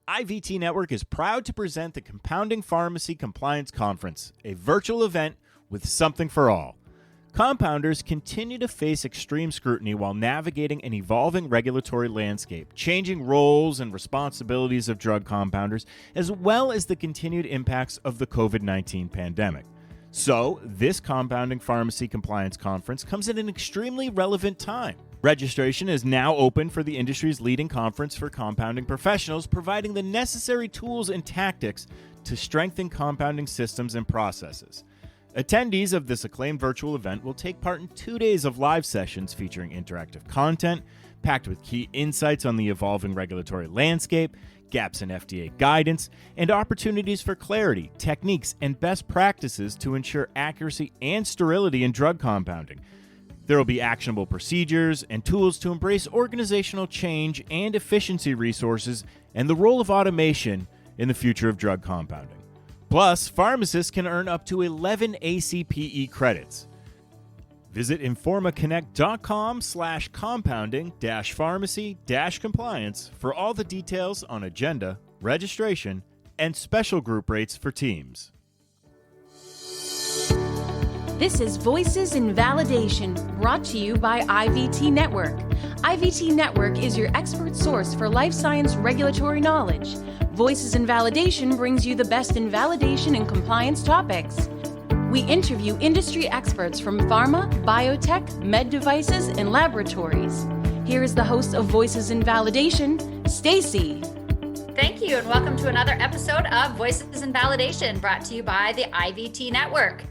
IVT Network is proud to present the Compounding Pharmacy Compliance Conference, a virtual event with something for all. Compounders continue to face extreme scrutiny while navigating an evolving regulatory landscape, changing roles and responsibilities of drug compounders, as well as the continued impacts of the COVID-19 pandemic. So, this Compounding Pharmacy Compliance Conference comes at an extremely relevant time. Registration is now open for the industry's leading conference for compounding professionals, providing the necessary tools and tactics to strengthen compounding systems and processes. Attendees of this acclaimed virtual event will take part in 2 days of live sessions featuring interactive content, packed with key insights on the evolving regulatory landscape, gaps in FDA guidance, and opportunities for clarity, techniques, and best practices to ensure accuracy and sterility in drug compounding. There will be actionable procedures and tools to embrace organizational change and efficiency resources and the role of automation in the future of drug compounding. Plus, pharmacists can earn up to 11 ACPE credits. Visit informaconnect.com/compounding-pharmacy-compliance for all the details on agenda, registration, and special group rates for teams. This is Voices in Validation, brought to you by IVT Network. IVT Network is your expert source for life science regulatory knowledge. Voices in Validation brings you the best in validation and compliance topics. We interview industry experts from pharma, biotech, med devices, and laboratories. Here is the host of Voices in Validation, Stacey. Thank you, and welcome to another episode of Voices in Validation, brought to you by the IVT Network.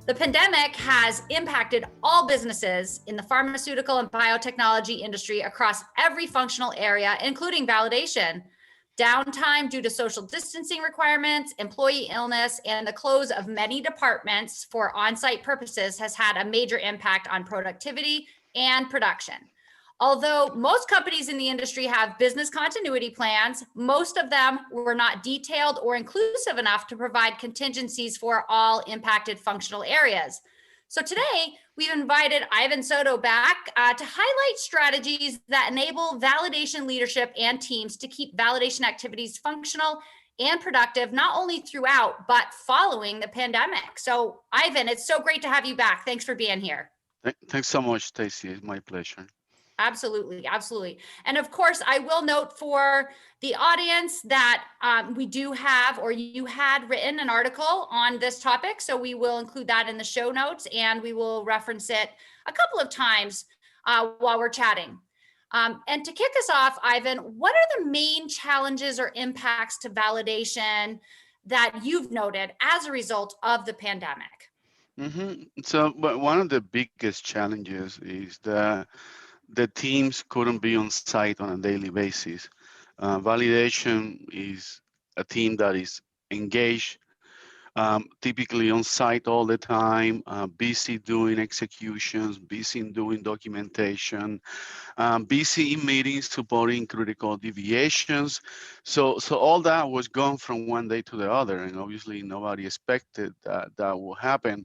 The pandemic has impacted all businesses in the pharmaceutical and biotechnology industry across every functional area, including validation. Downtime due to social distancing requirements, employee illness, and the close of many departments for on-site purposes has had a major impact on productivity and production. Although most companies in the industry have business continuity plans, most of them were not detailed or inclusive enough to provide contingencies for all impacted functional areas. So today, we've invited Ivan Soto back to highlight strategies that enable validation leadership and teams to keep validation activities functional and productive, not only throughout, but following the pandemic. So Ivan, it's so great to have you back. Thanks for being here. Thanks so much, Stacey. It's my pleasure. Absolutely. Absolutely. And of course, I will note for the audience that we do have, or you had written an article on this topic. So we will include that in the show notes, and we will reference it a couple of times while we're chatting. And to kick us off, Ivan, what are the main challenges or impacts to validation that you've noted as a result of the pandemic? So one of the biggest challenges is that the teams couldn't be on site on a daily basis. Validation is a team that is engaged, typically on site all the time, busy doing executions, busy in doing documentation, busy in meetings supporting critical deviations. So all that was gone from one day to the other, and obviously nobody expected that will happen.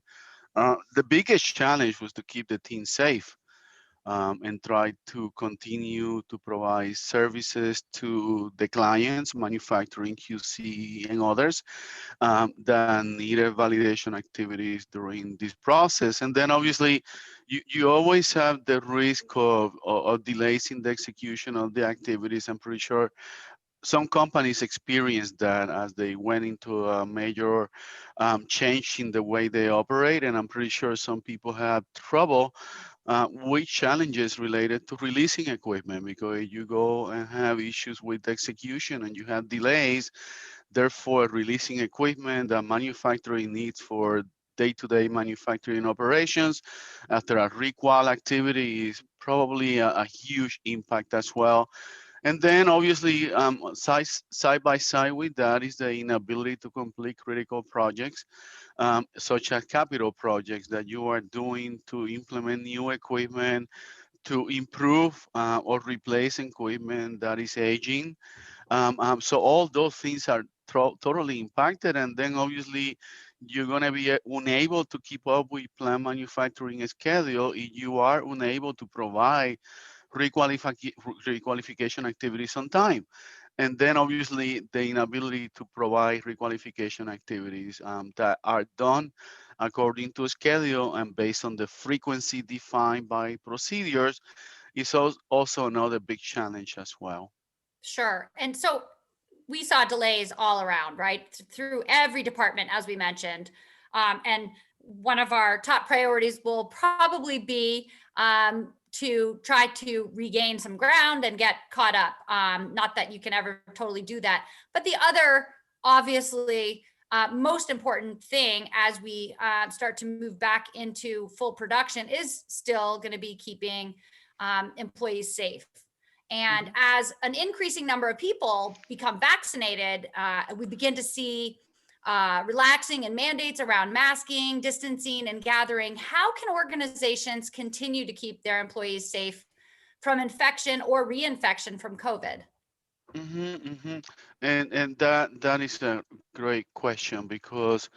The biggest challenge was to keep the team safe. And try to continue to provide services to the clients, manufacturing, QC, and others that needed validation activities during this process. And then obviously, you always have the risk of delays in the execution of the activities. I'm pretty sure some companies experienced that as they went into a major change in the way they operate. And I'm pretty sure some people had trouble with challenges related to releasing equipment, because you go and have issues with execution and you have delays. Therefore, releasing equipment that manufacturing needs for day-to-day manufacturing operations after a requal activity is probably a huge impact as well. And then obviously, side by side with that is the inability to complete critical projects, such as capital projects that you are doing to implement new equipment, to improve or replace equipment that is aging. So all those things are totally impacted. And then obviously, you're going to be unable to keep up with plant manufacturing schedule if you are unable to provide requalification activities on time. And then obviously the inability to provide requalification activities that are done according to schedule and based on the frequency defined by procedures is also another big challenge as well. Sure. And so we saw delays all around, right? Through every department, as we mentioned. And one of our top priorities will probably be to try to regain some ground and get caught up. Not that you can ever totally do that. But the other, obviously, most important thing as we start to move back into full production is still going to be keeping employees safe. And Mhm. as an increasing number of people become vaccinated, we begin to see relaxing and mandates around masking, distancing, and gathering. How can organizations continue to keep their employees safe from infection or reinfection from COVID? And that is a great question because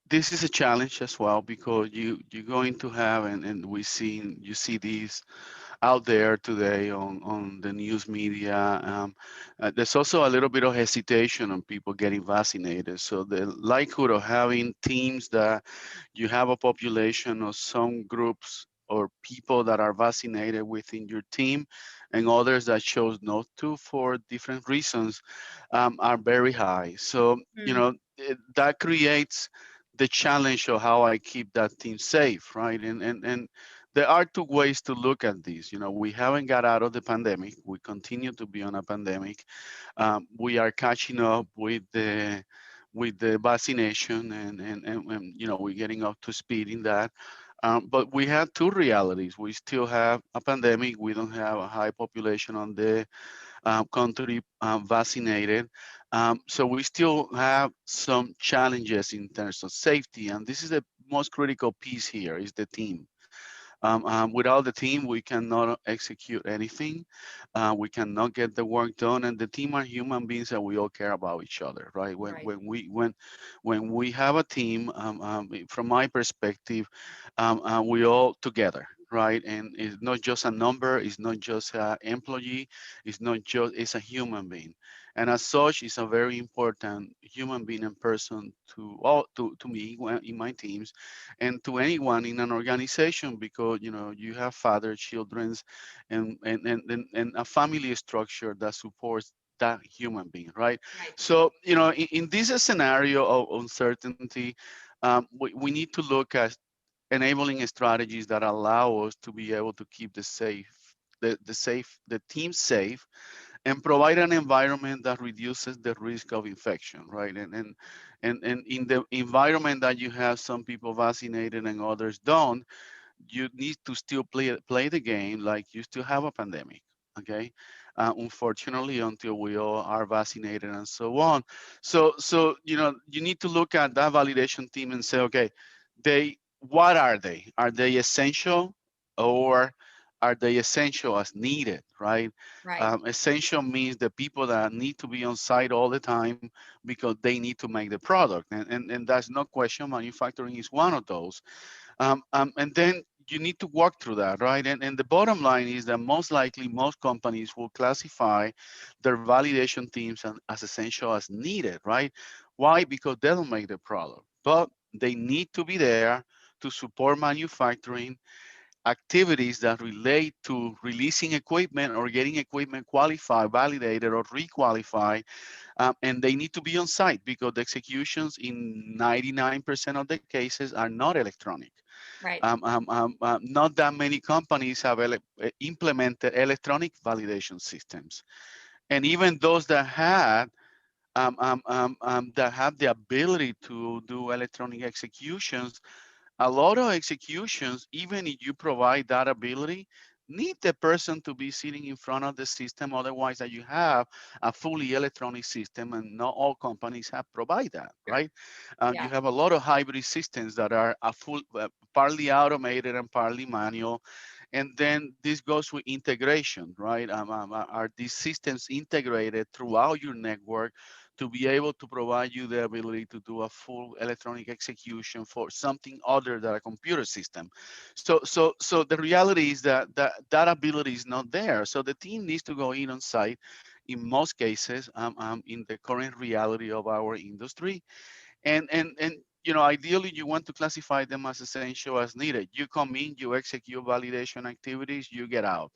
this is a challenge as well because you're going to have and you see these out there today on the news media. There's also a little bit of hesitation on people getting vaccinated. So the likelihood of having teams that you have a population of some groups or people that are vaccinated within your team and others that chose not to for different reasons are very high. So, Mm, that creates the challenge of how I keep that team safe, right? And there are two ways to look at this. We haven't got out of the pandemic. We continue to be on a pandemic. We are catching up with the vaccination and we're getting up to speed in that. But we have two realities. We still have a pandemic. We don't have a high population on the country vaccinated. So we still have some challenges in terms of safety. And this is the most critical piece here is the team. Without the team, we cannot execute anything. We cannot get the work done. And the team are human beings, and we all care about each other, right? When right. when we when when we have a team, from my perspective, we all together, right? And it's not just a number. It's not just an employee. It's a human being, and as such, it's a very important human being and person to me in my teams and to anyone in an organization because you have father children's and a family structure that supports that human being, right? Right. So in this scenario of uncertainty, we need to look at enabling strategies that allow us to be able to keep the team safe and provide an environment that reduces the risk of infection, right? And in the environment that you have some people vaccinated and others don't, you need to still play the game like you still have a pandemic. Okay, unfortunately, until we all are vaccinated and so on. So you need to look at that validation team and say, okay, what are they? Are they essential, or are they essential as needed? Right. Right. Essential means the people that need to be on site all the time because they need to make the product, and that's no question. Manufacturing is one of those. And then you need to walk through that, right? And the bottom line is that most likely most companies will classify their validation teams as essential as needed, right? Why? Because they don't make the product, but they need to be there to support manufacturing activities that relate to releasing equipment or getting equipment qualified, validated, or requalified. And they need to be on site because the executions in 99% of the cases are not electronic. Right. Not that many companies have implemented electronic validation systems, and even those that have the ability to do electronic executions, a lot of executions, even if you provide that ability, need the person to be sitting in front of the system. Otherwise, that you have a fully electronic system, and not all companies have provide that, right? You Yeah. have a lot of hybrid systems that are partly automated and partly manual. And then this goes with integration, right? Are these systems integrated throughout your network to be able to provide you the ability to do a full electronic execution for something other than a computer system. So the reality is that that ability is not there. So the team needs to go in on site in most cases, in the current reality of our industry. And ideally you want to classify them as essential as needed. You come in, you execute validation activities, you get out,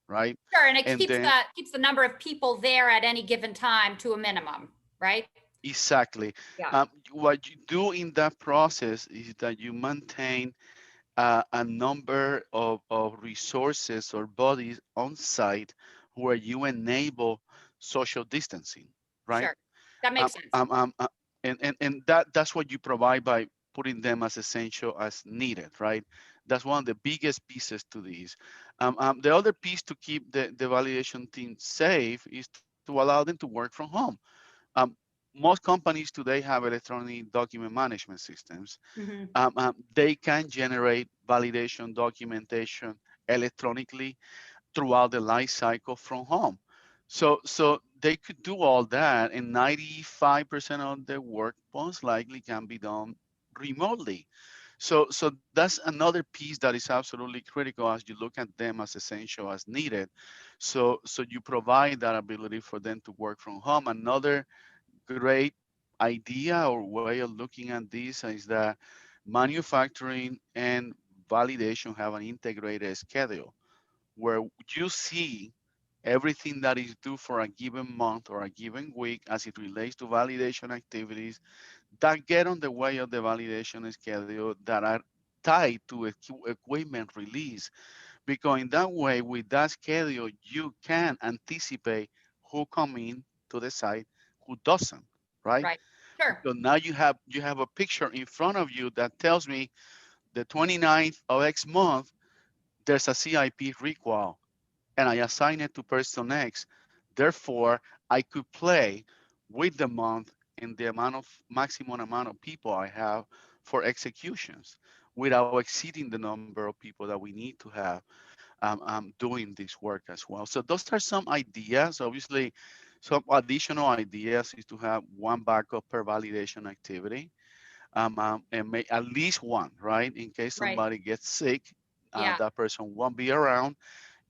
right? Sure, and it And keeps then the number of people there at any given time to a minimum, right? exactly. Yeah. What you do in that process is that you maintain a number of resources or bodies on site where you enable social distancing, right? Sure. That Um, makes sense. um, um, uh, and that's what you provide by putting them as essential as needed, right? That's one of the biggest pieces to these. The other piece to keep the validation team safe is to allow them to work from home. Um, Most companies today have electronic document management systems. Hmm. They can generate validation documentation electronically throughout the life cycle from home. So they could do all that, and 95% of their work most likely can be done remotely. So that's another piece that is absolutely critical as you look at them as essential as needed. So you provide that ability for them to work from home. Another great idea or way of looking at this is that manufacturing and validation have an integrated schedule where you see everything that is due for a given month or a given week as it relates to validation activities that get on the way of the validation schedule that are tied to equipment release. Because in that way, with that schedule, you can anticipate who come in to the site, who doesn't, right? Right. Sure. So now you have a picture in front of you that tells me the 29th of X month, there's a CIP recall and I assign it to person X. Therefore, I could play with the month and the maximum amount of people I have for executions without exceeding the number of people that we need to have doing this work as well. So those are some ideas. Obviously, some additional ideas is to have one backup per validation activity, and at least one, right? In case Right. somebody gets sick, Yeah. that person won't be around.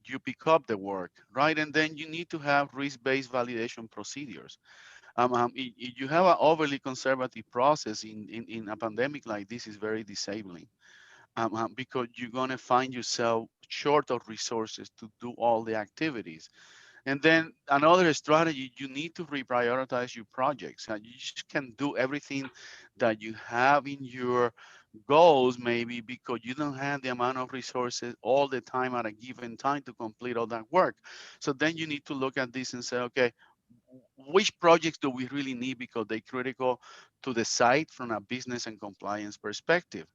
You pick up the work, right? And then you need to have risk-based validation procedures. If you have an overly conservative process in a pandemic like this, is very disabling, because you're going to find yourself short of resources to do all the activities. And then another strategy, you need to reprioritize your projects. You just can't do everything that you have in your goals, maybe because you don't have the amount of resources all the time at a given time to complete all that work. So then you need to look at this and say, okay, which projects do we really need because they're critical to the site from a business and compliance perspective.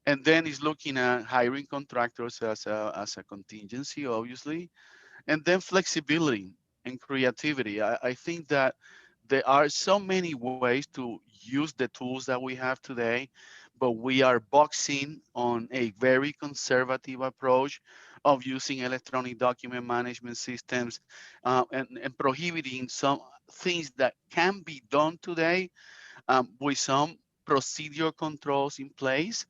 And then it's looking at hiring contractors as a contingency, obviously, and then flexibility and creativity. I think that there are so many ways to use the tools that we have today, but we are boxing on a very conservative approach of using electronic document management systems, and prohibiting some things that can be done today, with some procedure controls in place,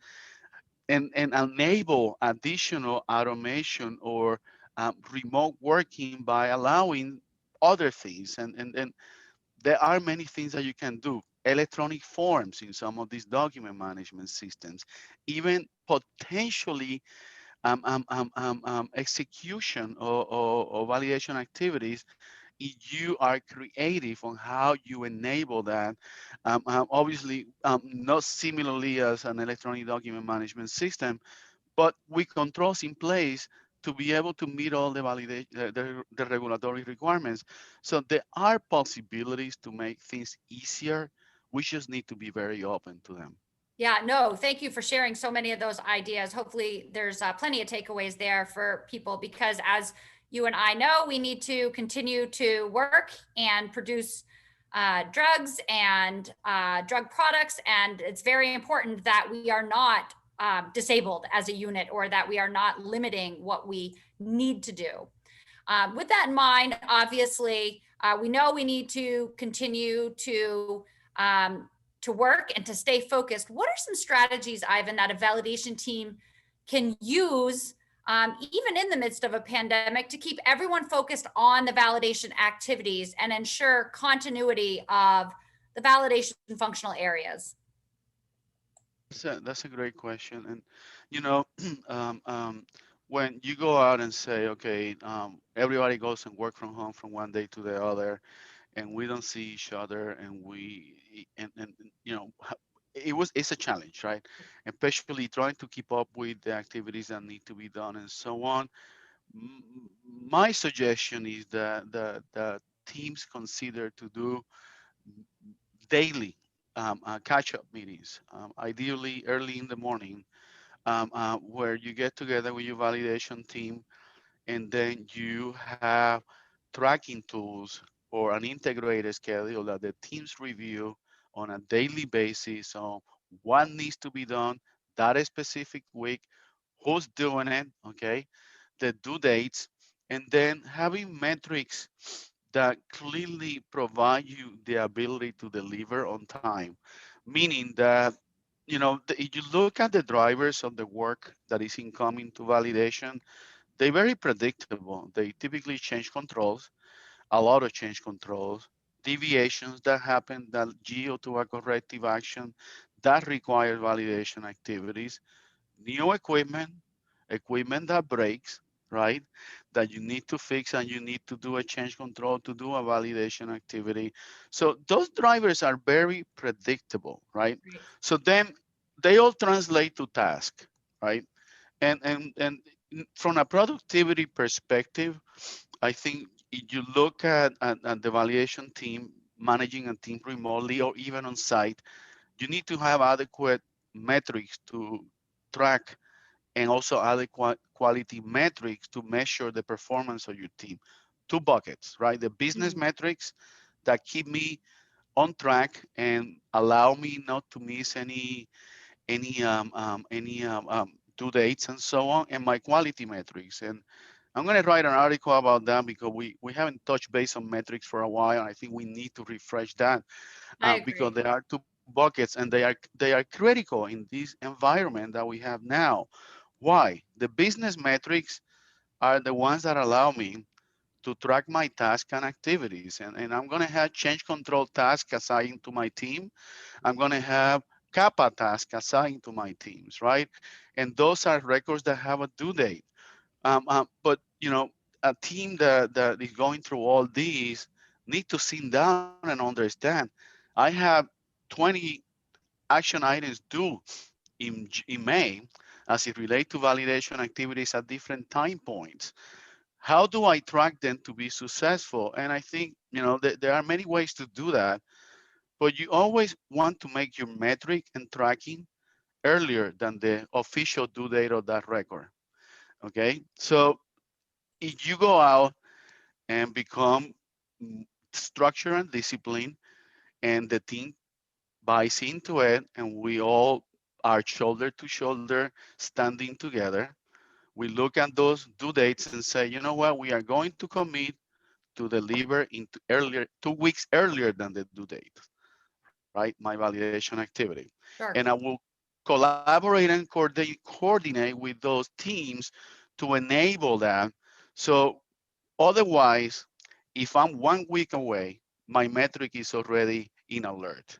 and enable additional automation or remote working by allowing other things. And there are many things that you can do. Electronic forms in some of these document management systems, even potentially execution or validation activities if you are creative on how you enable that. Obviously, not similarly as an electronic document management system, but with controls in place to be able to meet all the the regulatory requirements. So there are possibilities to make things easier. We just need to be very open to them. Yeah, no, thank you for sharing so many of those ideas. Hopefully, there's plenty of takeaways there for people because, as you and I know, we need to continue to work and produce drugs and drug products. And it's very important that we are not disabled as a unit or that we are not limiting what we need to do. With that in mind, obviously, We know we need to continue um, to work and to stay focused. What are some strategies, Ivan, that a validation team can use, even in the midst of a pandemic, to keep everyone focused on the validation activities and ensure continuity of the validation functional areas? That's a great question. And, you know, um, um, when you go out and say, okay, everybody goes and work from home from one day to the other, and we don't see each other, and and you know, it's a challenge, right? Especially trying to keep up with the activities that need to be done and so on. My suggestion is that the teams consider to do daily catch-up meetings, ideally early in the morning, where you get together with your validation team, and then you have tracking tools or an integrated schedule that the teams review on a daily basis on what needs to be done that specific week, who's doing it, okay, the due dates, and then having metrics that clearly provide you the ability to deliver on time, meaning that, if you look at the drivers of the work that is incoming to validation, they're very predictable. They typically change controls, a lot of change controls, deviations that happen that geo to a corrective action that require validation activities, new equipment that breaks, right? That you need to fix and you need to do a change control to do a validation activity. So those drivers are very predictable, right? Right. So then they all translate to task, right? And from a productivity perspective, I think if you look at the validation team managing a team remotely or even on site, you need to have adequate metrics to track and also adequate quality metrics to measure the performance of your team. Two buckets, right? The business Mhm. metrics that keep me on track and allow me not to miss any due dates and so on, and my quality metrics. And I'm going to write an article about that because we haven't touched base on metrics for a while, and I think we need to refresh that I because agree. there are two buckets, and they are critical in this environment that we have now. Why? The business metrics are the ones that allow me to track my tasks and activities. And I'm going to have change control tasks assigned to my team. I'm going to have kappa tasks assigned to my teams, right? And those are records that have a due date. But a team that is going through all these need to sit down and understand. I have 20 action items due in May as it relates to validation activities at different time points. How do I track them to be successful? And I think there are many ways to do that, but you always want to make your metric and tracking earlier than the official due date of that record. Okay, so if you go out and become structured and disciplined, and the team buys into it, and we all are shoulder to shoulder standing together, we look at those due dates and say, you know what, we are going to commit to deliver into earlier 2 weeks earlier than the due date, right? My validation activity. And I Sure. will collaborate and coordinate with those teams to enable that. So otherwise, if I'm 1 week away, my metric is already in alert.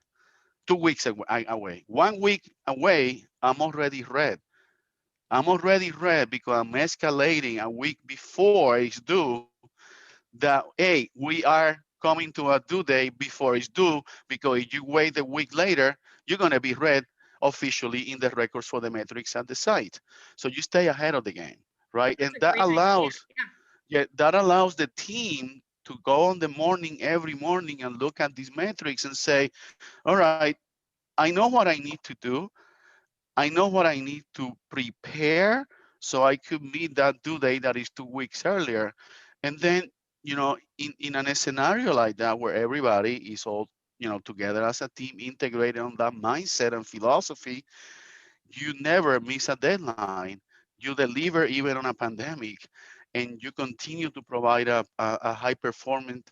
2 weeks away. 1 week away, I'm already red. I'm already red because I'm escalating a week before it's due that, hey, we are coming to a due date before it's due, because if you wait a week later, you're going to be red officially in the records for the metrics at the site. So you stay ahead of the game, right? That's And a that great idea. allows, yeah, that allows the team to go on the morning every morning and look at these metrics and say, all right, I know what I need to do. I know what I need to prepare so I could meet that due date that is 2 weeks earlier. And then, in a scenario like that where everybody is all, together as a team, integrated on that mindset and philosophy, you never miss a deadline. You deliver even on a pandemic. and you continue to provide a high performing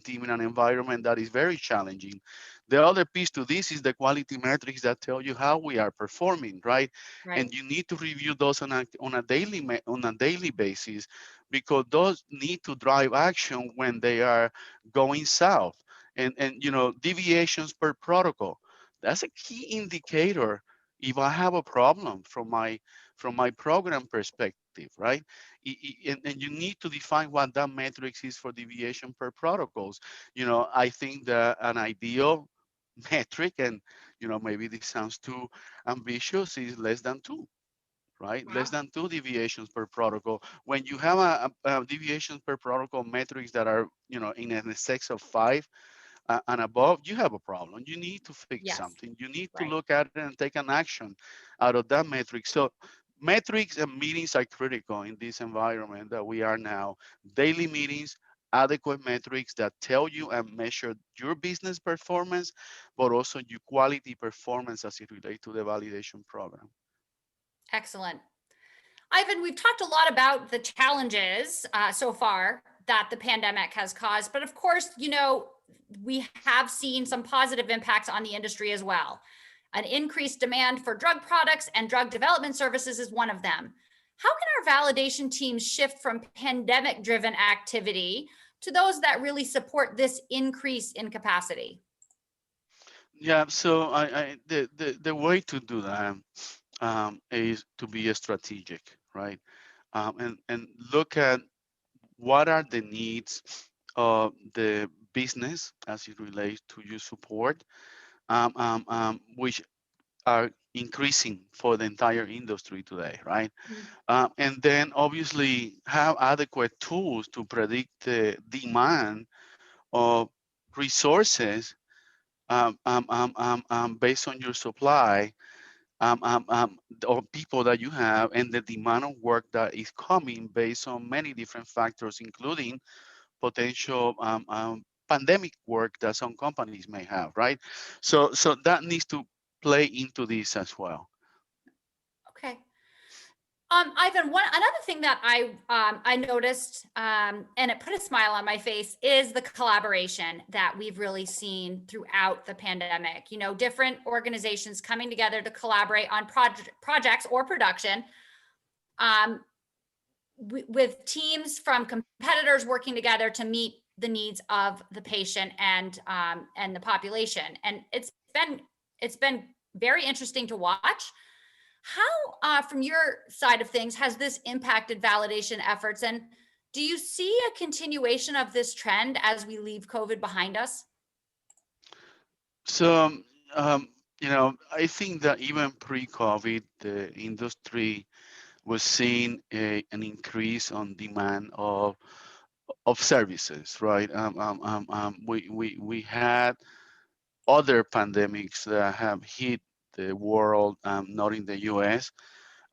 team in an environment that is very challenging. The other piece to this is the quality metrics that tell you how we are performing, right? Right. And you need to review those on a daily basis, because those need to drive action when they are going south. And deviations per protocol, that's a key indicator if I have a problem from my program perspective, right? And you need to define what that metrics is for deviation per protocols. I think that an ideal metric, and maybe this sounds too ambitious, is less than two, right? Less Wow. than two deviations per protocol. When you have a deviations per protocol metrics that are in an excess of five and above, you have a problem. You need to fix Yes. something. You need to Right. look at it and take an action out of that metric. So metrics and meetings are critical in this environment that we are now. Daily meetings, adequate metrics that tell you and measure your business performance, but also your quality performance as it relates to the validation program. Excellent. Ivan, we've talked a lot about the challenges so far that the pandemic has caused, but of course, we have seen some positive impacts on the industry as well. An increased demand for drug products and drug development services is one of them. How can our validation teams shift from pandemic driven activity to those that really support this increase in capacity? Yeah, so the way to do that is to be strategic, right? And look at what are the needs of the business as it relates to your support, which are increasing for the entire industry today, right? And then obviously have adequate tools to predict the demand of resources based on your supply, or people that you have, and the demand of work that is coming based on many different factors, including potential pandemic work that some companies may have, right? So that needs to play into this as well. Okay. Ivan, another thing that I noticed, and it put a smile on my face, is the collaboration that we've really seen throughout the pandemic. Different organizations coming together to collaborate on projects or production, um, with teams from competitors working together to meet the needs of the patient and the population. And it's been very interesting to watch. How, from your side of things, has this impacted validation efforts? And do you see a continuation of this trend as we leave COVID behind us? So, I think that even pre-COVID, the industry was seeing an increase on demand of services, right? We had other pandemics that have hit the world, not in the US,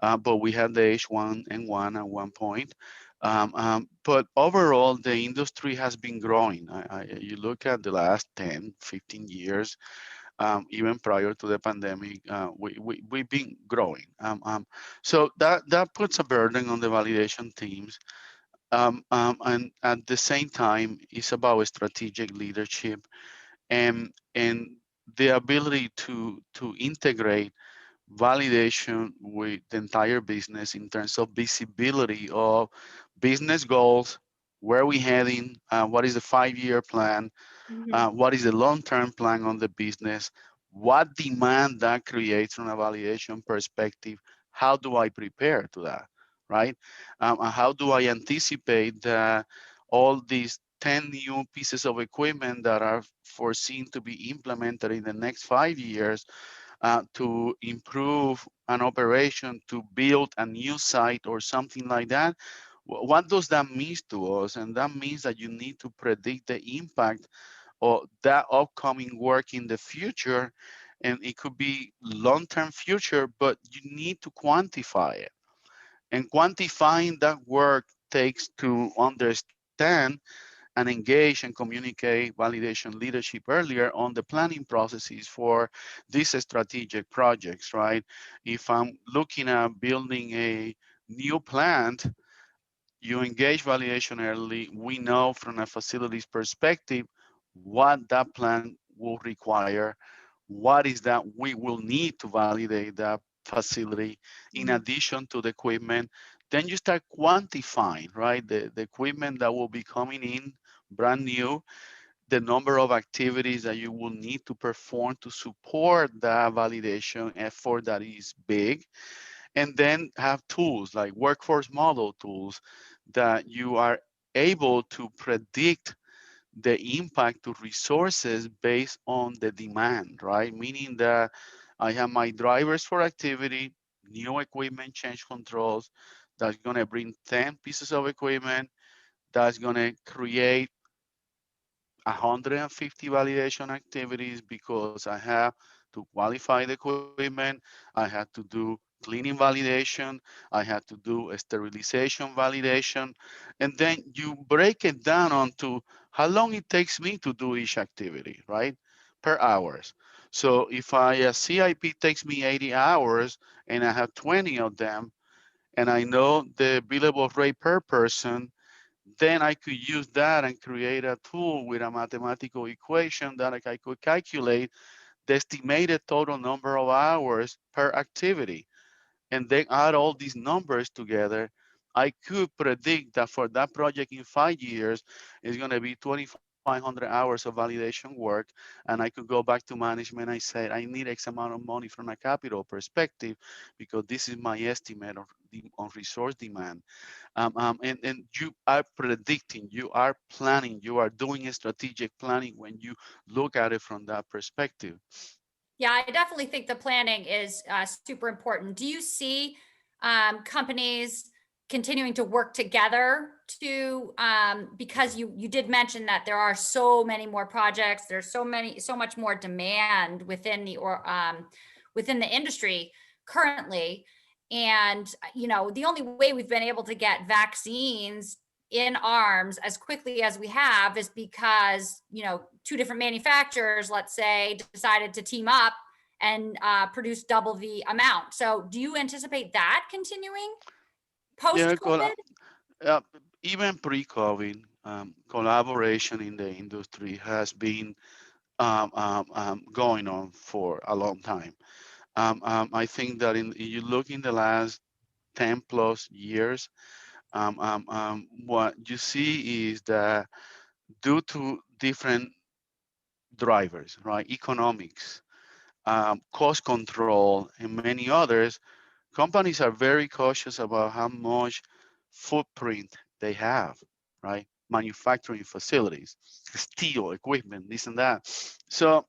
but we had the H1N1 at one point. But overall, the industry has been growing. You look at the last 10, 15 years, even prior to the pandemic, we've been growing. So that puts a burden on the validation teams. And at the same time, it's about strategic leadership and the ability to integrate validation with the entire business in terms of visibility of business goals, where we heading, what is the 5-year plan, Mhm. what is the long-term plan on the business, what demand that creates from a validation perspective, how do I prepare to that, right? And how do I anticipate that all these 10 new pieces of equipment that are foreseen to be implemented in the next 5 years to improve an operation, to build a new site or something like that. What does that mean to us? And that means that you need to predict the impact of that upcoming work in the future. And it could be long-term future, but you need to quantify it. And quantifying that work takes to understand and engage and communicate validation leadership earlier on the planning processes for these strategic projects, right? If I'm looking at building a new plant, You engage validation early. We know from a facilities perspective what that plan will require, what is that we will need to validate that facility in Mhm. addition to the equipment. Then you start quantifying, right? The equipment that will be coming in brand new, the number of activities that you will need to perform to support that validation effort that is big, and then have tools like workforce model tools that you are able to predict the impact to resources based on the demand, right? Meaning that I have my drivers for activity, new equipment change controls, that's gonna bring 10 pieces of equipment, that's gonna create 150 validation activities because I have to qualify the equipment, I had to do cleaning validation, I had to do a sterilization validation, and then you break it down onto how long it takes me to do each activity, right? Per hours. So if a CIP takes me 80 hours and I have 20 of them, and I know the billable rate per person, then I could use that and create a tool with a mathematical equation that I could calculate the estimated total number of hours per activity. And then add all these numbers together. I could predict that for that project in 5 years, it's going to be 2,500 hours of validation work. And I could go back to management. I said, I need X amount of money from a capital perspective because this is my estimate of on resource demand. And you are predicting, you are planning, you are doing a strategic planning when you look at it from that perspective. Yeah, I definitely think the planning is super important. Do you see companies continuing to work together to because you did mention that there are so many more projects, there's so much more demand within within the industry currently, and the only way we've been able to get vaccines in arms as quickly as we have is because two different manufacturers, let's say, decided to team up and produce double the amount. So do you anticipate that continuing post Yeah, COVID? uh, even pre-COVID, collaboration in the industry has been going on for a long time. I think that you look in the last 10 plus years, what you see is that due to different drivers, right, economics, cost control, and many others, companies are very cautious about how much footprint they have, right? Manufacturing facilities, steel equipment, this and that. So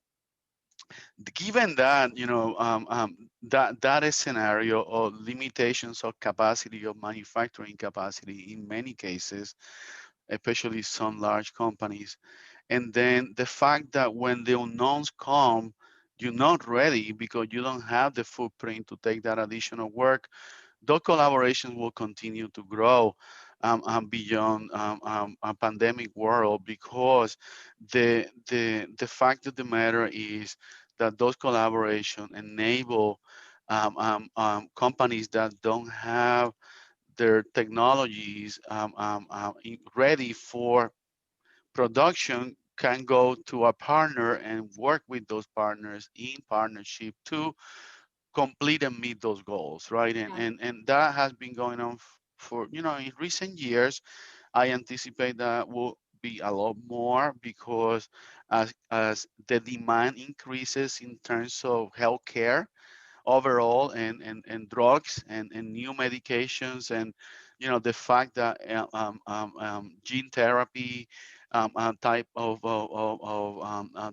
given that, that is scenario of limitations of capacity of manufacturing capacity in many cases, especially some large companies, and then the fact that when the unknowns come, you're not ready because you don't have the footprint to take that additional work. Those collaborations will continue to grow beyond a pandemic world because the fact of the matter is that those collaborations enable companies that don't have their technologies ready for production can go to a partner and work with those partners in partnership to complete and meet those goals, right? And that has been going on for in recent years. I anticipate that will be a lot more because as the demand increases in terms of healthcare overall, and drugs and new medications, and the fact that gene therapy type of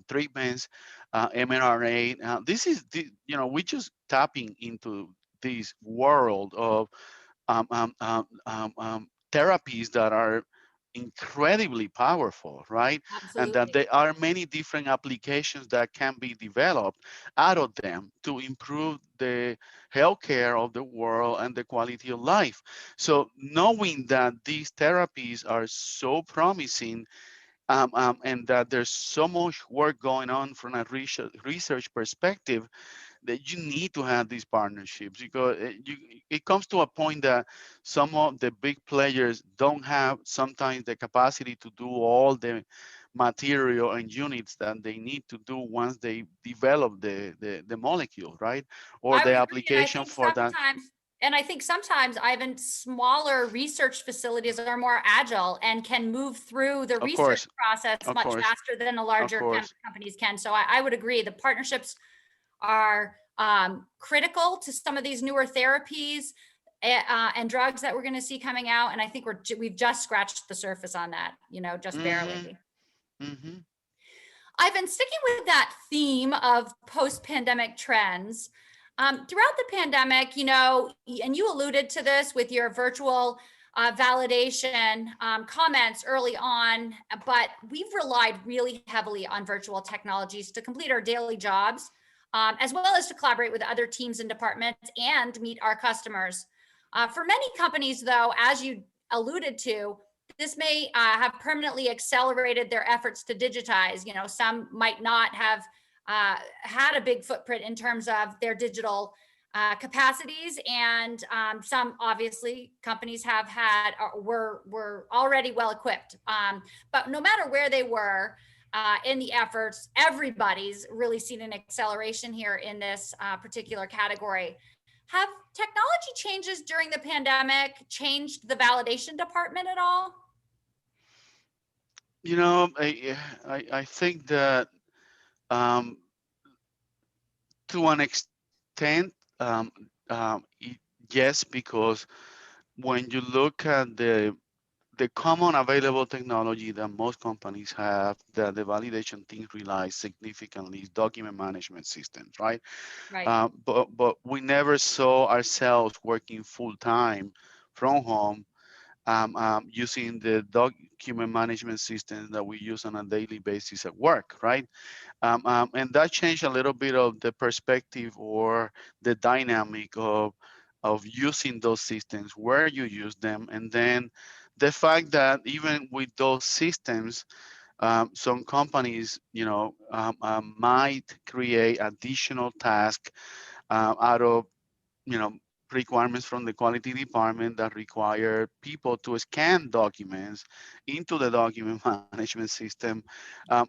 treatments, mRNA, this is we just tapping into this world of therapies that are incredibly powerful, right? And that Absolutely. there are many different applications that can be developed out of them to improve the healthcare of the world and the quality of life. So knowing that these therapies are so promising, and that there's so much work going on from a research perspective, that you need to have these partnerships because it comes to a point that some of the big players don't have sometimes the capacity to do all the material and units that they need to do once they develop the molecule, right? Or I the would agree. application for that. And I think sometimes, Ivan, smaller research facilities are more agile and can move through the Of research course, process of much course, faster than the of larger course. companies can. So I would agree. The partnerships are critical to some of these newer therapies and drugs that we're going to see coming out. And I think we've just scratched the surface on that, just Mm-hmm. barely. Mm-hmm. I've been sticking with that theme of post-pandemic trends. Throughout the pandemic, and you alluded to this with your virtual validation comments early on, but we've relied really heavily on virtual technologies to complete our daily jobs, as well as to collaborate with other teams and departments and meet our customers. For many companies, though, as you alluded to, this may have permanently accelerated their efforts to digitize. Some might not have had a big footprint in terms of their digital capacities, and some obviously companies have had were already well equipped. But no matter where they were in the efforts, everybody's really seen an acceleration here in this particular category. Have technology changes during the pandemic changed the validation department at all? I think that um, to an extent, um, yes, because when you look at the common available technology that most companies have, that the validation team relies significantly, is document management systems, right? Right. But we never saw ourselves working full time from home using the document management system that we use on a daily basis at work, right? And that changed a little bit of the perspective or the dynamic of using those systems, where you use them, and then the fact that even with those systems, some companies, might create additional tasks out of requirements from the quality department that require people to scan documents into the document management system,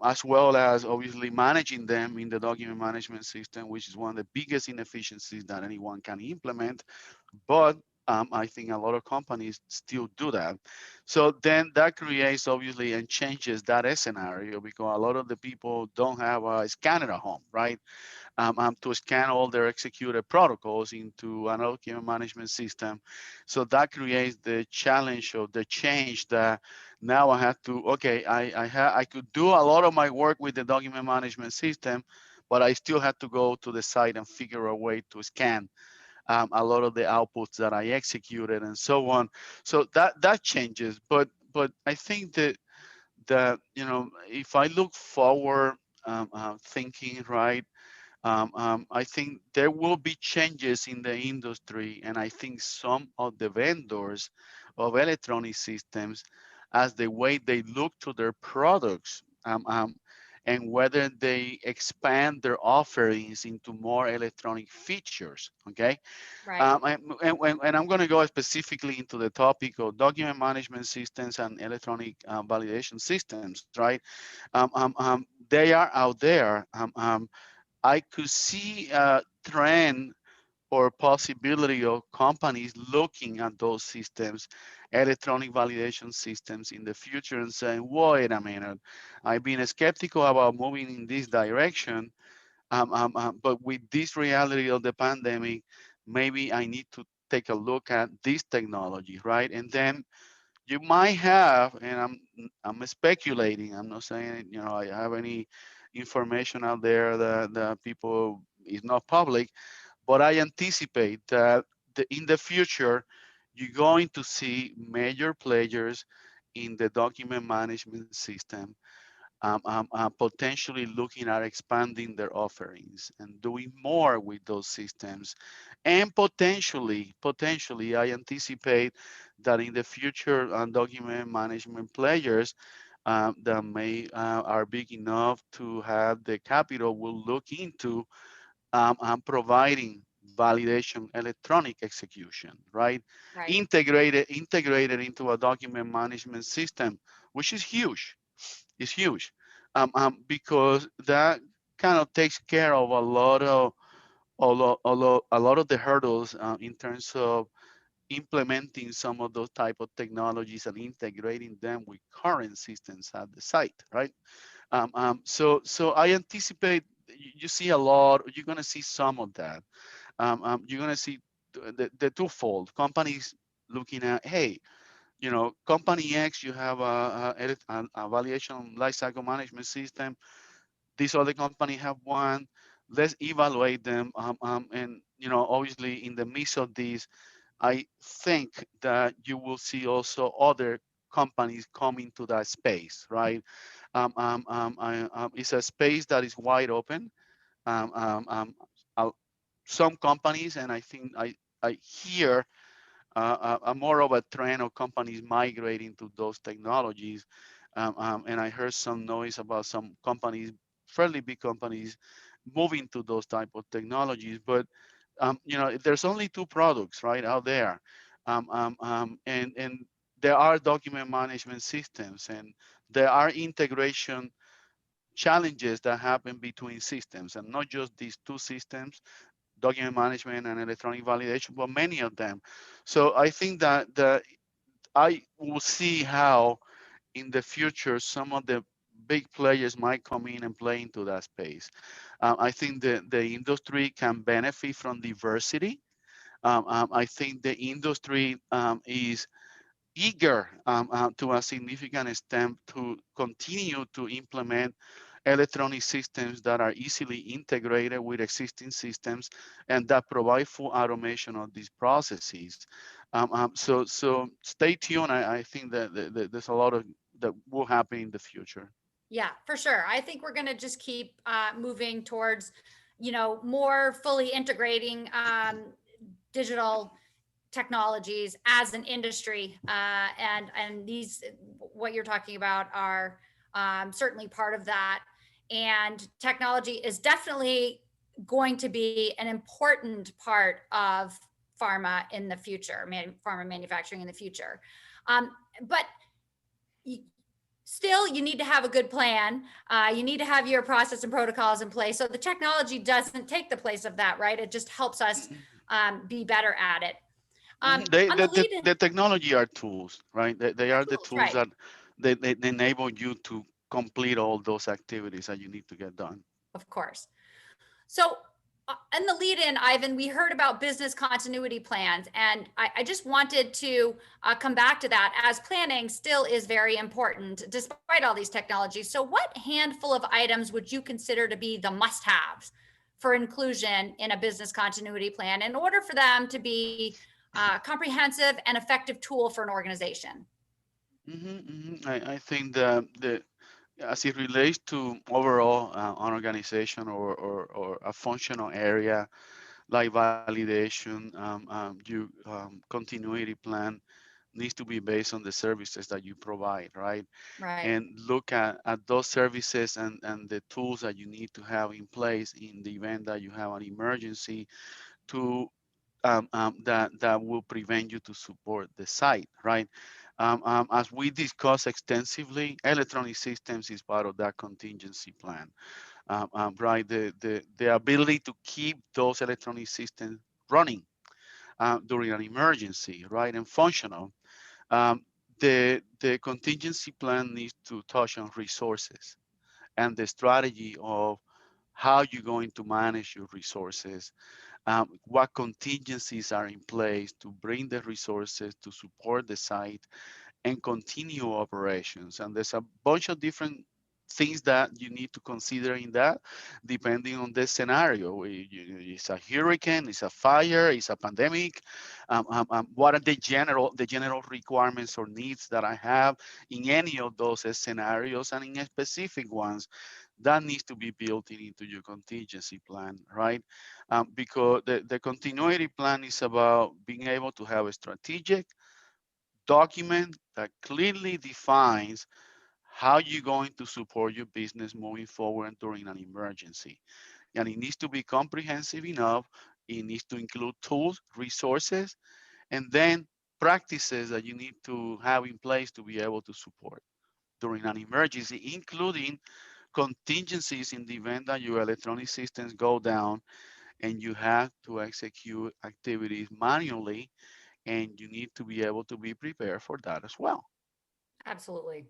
as well as obviously managing them in the document management system, which is one of the biggest inefficiencies that anyone can implement. But I think a lot of companies still do that. So then that creates obviously and changes that scenario because a lot of the people don't have a scanner at home, right? To scan all their executed protocols into an document management system. So that creates the challenge of the change that now I have to, okay, I could do a lot of my work with the document management system, but I still have to go to the site and figure a way to scan a lot of the outputs that I executed and so on. So that changes. But I think that if I look forward, thinking right, I think there will be changes in the industry, and I think some of the vendors of electronic systems, as the way they look to their products, and whether they expand their offerings into more electronic features. Okay, Right. and I'm going to go specifically into the topic of document management systems and electronic validation systems. Right, they are out there. I could see a trend or possibility of companies looking at those systems, electronic validation systems in the future and saying, wait a minute, I've been skeptical about moving in this direction, but with this reality of the pandemic, maybe I need to take a look at this technology, right? And then you might have, and I'm speculating. I'm not saying I have any information out there that people is not public, but I anticipate that in the future you're going to see major players in the document management system potentially looking at expanding their offerings and doing more with those systems. And potentially, I anticipate that in the future, document management players that may are big enough to have the capital will look into providing validation electronic execution, right? Right. Integrated into a document management system, which is huge. It's huge because that kind of takes care of a lot of the hurdles in terms of implementing some of those type of technologies and integrating them with current systems at the site, right? So I anticipate you see a lot. You're going to see some of that. You're going to see the twofold companies looking at, hey, company X, you have a valuation lifecycle management system. This other company have one. Let's evaluate them. And obviously, in the midst of this, I think that you will see also other companies coming to that space, right? It's a space that is wide open. Um, um, um, uh, some companies, and I think I hear a more of a trend of companies migrating to those technologies. And I heard some noise about some companies, fairly big companies, moving to those type of technologies. But there's only two products right out there, and there are document management systems, and there are integration challenges that happen between systems, and not just these two systems, document management and electronic validation, but many of them. So I think that I will see how in the future some of the big players might come in and play into that space. I think the industry can benefit from diversity. I think the industry is eager to a significant extent to continue to implement electronic systems that are easily integrated with existing systems and that provide full automation of these processes. So stay tuned. I think that there's a lot of that will happen in the future. Yeah, for sure. I think we're going to just keep moving towards, more fully integrating digital technologies as an industry, and these what you're talking about are certainly part of that. And technology is definitely going to be an important part of pharma in the future, pharma manufacturing in the future. But still, you need to have a good plan. You need to have your process and protocols in place. So the technology doesn't take the place of that, right? It just helps us be better at it. They, On the lead the in technology are tools, right? They are the tools, tools right? that they enable you to complete all those activities that you need to get done. Of course. So, in the lead in, Ivan, we heard about business continuity plans. And I just wanted to come back to that, as planning still is very important despite all these technologies. So, what handful of items would you consider to be the must haves for inclusion in a business continuity plan in order for them to be a comprehensive and effective tool for an organization? I think that as it relates to overall an organization or a functional area like validation, continuity plan needs to be based on the services that you provide, right? Right. And look at those services and the tools that you need to have in place in the event that you have an emergency to that will prevent you to support the site, right? As we discussed extensively, electronic systems is part of that contingency plan, right? The ability to keep those electronic systems running during an emergency, right, and functional. Um, the contingency plan needs to touch on resources and the strategy of how you're going to manage your resources, what contingencies are in place to bring the resources to support the site and continue operations. And there's a bunch of different things that you need to consider in that, depending on the scenario. It's a hurricane, it's a fire, it's a pandemic. What are the general requirements or needs that I have in any of those scenarios, and in specific ones that needs to be built into your contingency plan, right? Because the continuity plan is about being able to have a strategic document that clearly defines how you're going to support your business moving forward during an emergency. and it needs to be comprehensive enough. It needs to include tools, resources, and then practices that you need to have in place to be able to support during an emergency, including contingencies in the event that your electronic systems go down and you have to execute activities manually, and you need to be able to be prepared for that as well. Absolutely.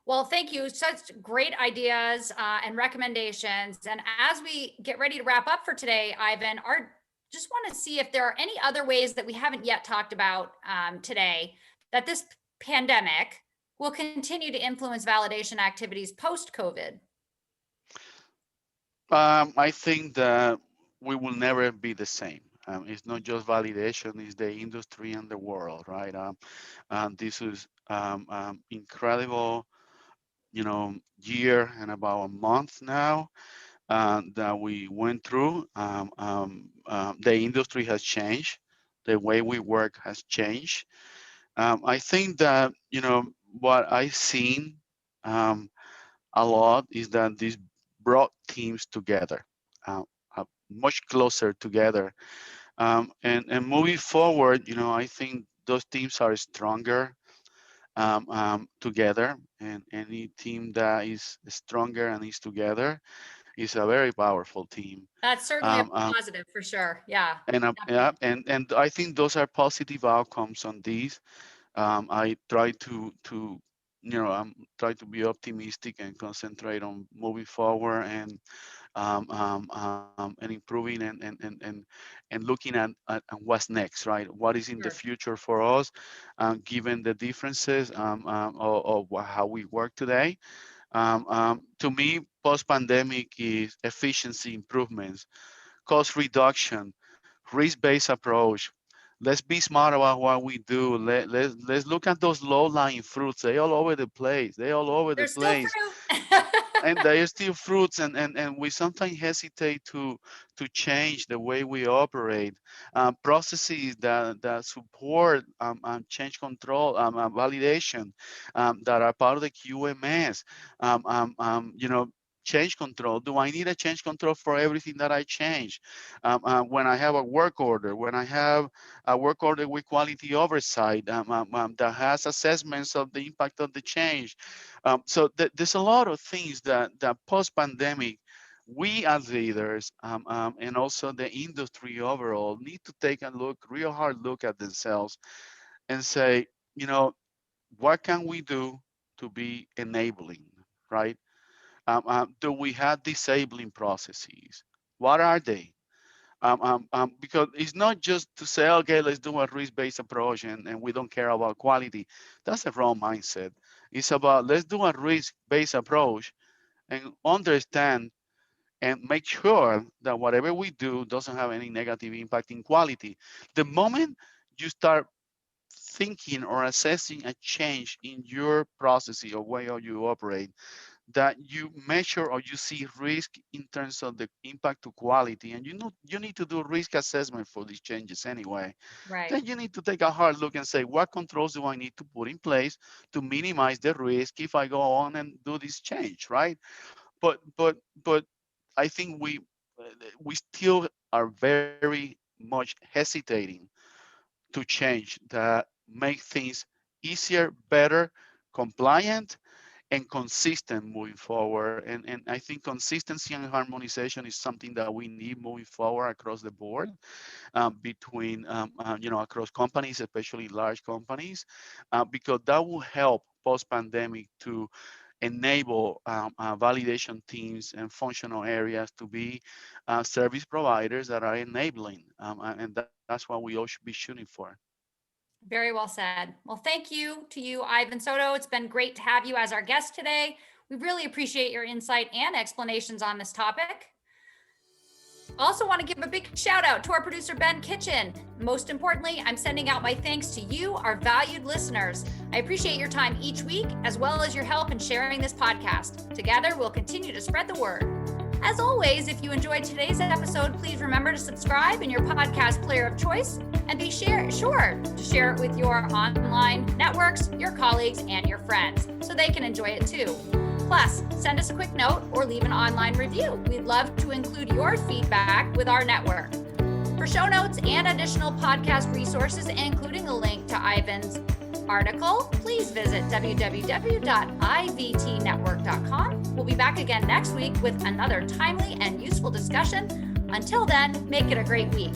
Well, thank you. Such great ideas and recommendations. And as we get ready to wrap up for today, Ivan, just want to see if there are any other ways that we haven't yet talked about today that this pandemic will continue to influence validation activities post-COVID. I think that we will never be the same. It's not just validation; it's the industry and the world, right? This is incredible, year and about a month now that we went through. The industry has changed. The way we work has changed. I think that, what I've seen a lot is that this brought teams together, much closer together. And moving forward, I think those teams are stronger together, and any team that is stronger and is together is a very powerful team. That's certainly a positive for sure. Yeah. Yeah, and I think those are positive outcomes on these. I try to try to be optimistic and concentrate on moving forward and improving and looking at what's next, right? What is in the Sure. future for us, given the differences of how we work today. To me, post-pandemic is efficiency improvements, cost reduction, risk-based approach. Let's be smart about what we do. Let's look at those low-lying fruits. They all over the place. They all over the There's still place. fruit. And they are still fruits, and we sometimes hesitate to change the way we operate. Processes that support change control, validation, that are part of the QMS. Change control. Do I need a change control for everything that I change? When I have a work order, when I have a work order with quality oversight, that has assessments of the impact of the change. So there's a lot of things that post-pandemic, we as leaders, and also the industry overall, need to take a real hard look at themselves and say, what can we do to be enabling, right? Do we have disabling processes? What are they? Because it's not just to say, okay, let's do a risk-based approach and we don't care about quality. That's the wrong mindset. It's about, let's do a risk-based approach and understand and make sure that whatever we do doesn't have any negative impact in quality. The moment you start thinking or assessing a change in your processes or way you operate, that you measure or you see risk in terms of the impact to quality, and you need to do risk assessment for these changes anyway. Right. Then you need to take a hard look and say, what controls do I need to put in place to minimize the risk if I go on and do this change, right? But I think we still are very much hesitating to change that make things easier, better, compliant, and consistent moving forward. And I think consistency and harmonization is something that we need moving forward across the board, between, across companies, especially large companies, because that will help post-pandemic to enable validation teams and functional areas to be service providers that are enabling. And that's what we all should be shooting for. Very well said. Well, thank you to you, Ivan Soto. It's been great to have you as our guest today. We really appreciate your insight and explanations on this topic. Also want to give a big shout out to our producer, Ben Kitchen. Most importantly, I'm sending out my thanks to you, our valued listeners. I appreciate your time each week, as well as your help in sharing this podcast. Together, we'll continue to spread the word. As always, if you enjoyed today's episode, please remember to subscribe in your podcast player of choice and be sure to share it with your online networks, your colleagues, and your friends so they can enjoy it too. Plus, us, send us a quick note, or leave an online review. We'd love to include your feedback with our network. For show notes and additional podcast resources, including a link to Ivan's article, please visit www.ivtnetwork.com. We'll be back again next week with another timely and useful discussion. Until then, make it a great week.